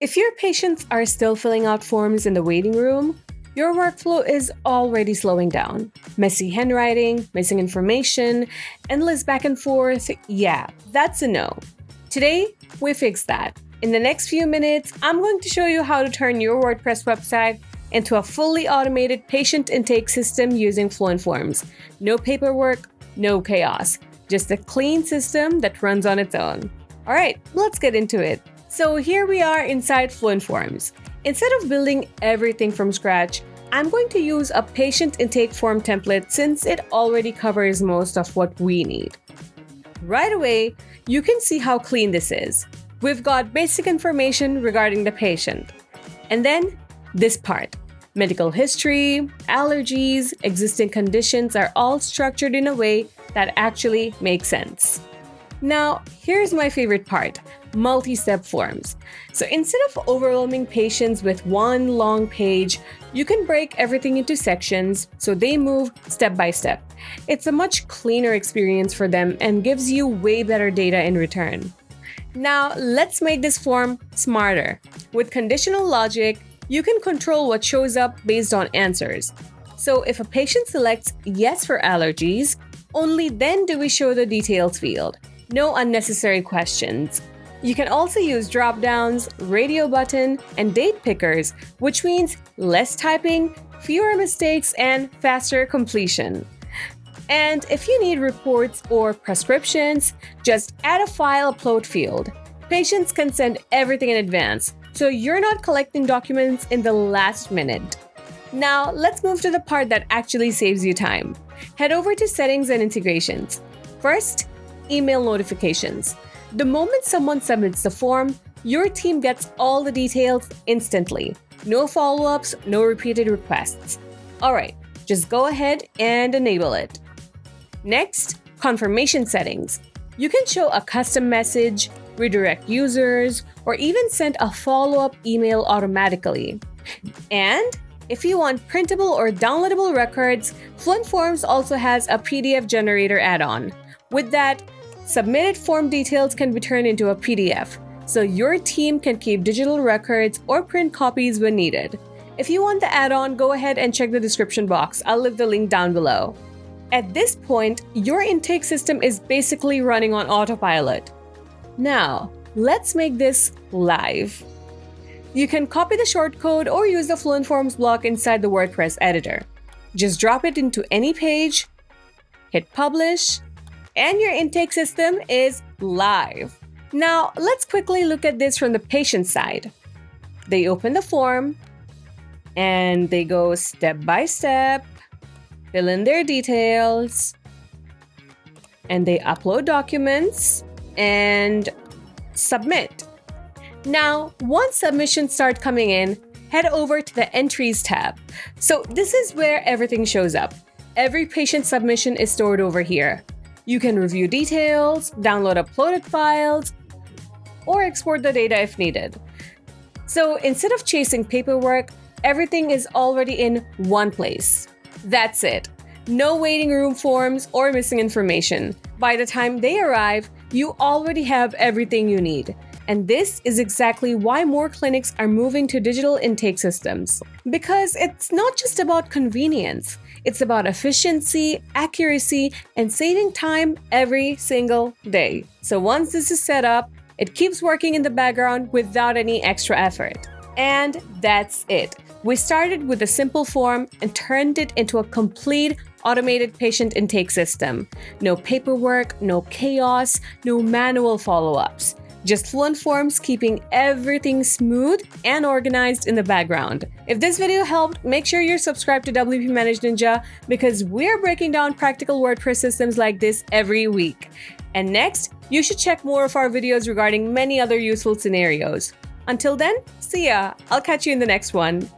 If your patients are still filling out forms in the waiting room, your workflow is already slowing down. Messy handwriting, missing information, endless back and forth, yeah, that's a no. Today, we fix that. In the next few minutes, I'm going to show you how to turn your WordPress website into a fully automated patient intake system using Fluent Forms. No paperwork, no chaos, just a clean system that runs on its own. All right, let's get into it. So here we are inside Fluent Forms. Instead of building everything from scratch, I'm going to use a patient intake form template since it already covers most of what we need. Right away, you can see how clean this is. We've got basic information regarding the patient. And then this part. Medical history, allergies, existing conditions are all structured in a way that actually makes sense. Now, here's my favorite part, multi-step forms. So instead of overwhelming patients with one long page, you can break everything into sections so they move step by step. It's a much cleaner experience for them and gives you way better data in return. Now, let's make this form smarter. With conditional logic, you can control what shows up based on answers. So if a patient selects yes for allergies, only then do we show the details field. No unnecessary questions. You can also use drop-downs, radio button, and date pickers, which means less typing, fewer mistakes, and faster completion. And if you need reports or prescriptions, just add a file upload field. Patients can send everything in advance, so you're not collecting documents in the last minute. Now, let's move to the part that actually saves you time. Head over to Settings and Integrations. First, email notifications. The moment someone submits the form, your team gets all the details instantly. No follow-ups, no repeated requests. All right, just go ahead and enable it. Next, confirmation settings. You can show a custom message, redirect users, or even send a follow-up email automatically. And if you want printable or downloadable records, Fluent Forms also has a PDF generator add-on. With that, submitted form details can be turned into a PDF, so your team can keep digital records or print copies when needed. If you want the add-on, go ahead and check the description box. I'll leave the link down below. At this point, your intake system is basically running on autopilot. Now, let's make this live. You can copy the shortcode or use the Fluent Forms block inside the WordPress editor. Just drop it into any page, hit publish, and your intake system is live. Now, let's quickly look at this from the patient side. They open the form, and they go step by step, fill in their details, and they upload documents and submit. Now, once submissions start coming in, head over to the Entries tab. So this is where everything shows up. Every patient submission is stored over here. You can review details, download uploaded files, or export the data if needed. So instead of chasing paperwork, everything is already in one place. That's it. No waiting room forms or missing information. By the time they arrive, you already have everything you need. And this is exactly why more clinics are moving to digital intake systems. Because it's not just about convenience. It's about efficiency, accuracy, and saving time every single day. So once this is set up, it keeps working in the background without any extra effort. And that's it. We started with a simple form and turned it into a complete automated patient intake system. No paperwork, no chaos, no manual follow-ups. Just Fluent Forms keeping everything smooth and organized in the background. If this video helped, make sure you're subscribed to WPManageNinja because we're breaking down practical WordPress systems like this every week. And next, you should check more of our videos regarding many other useful scenarios. Until then, see ya! I'll catch you in the next one.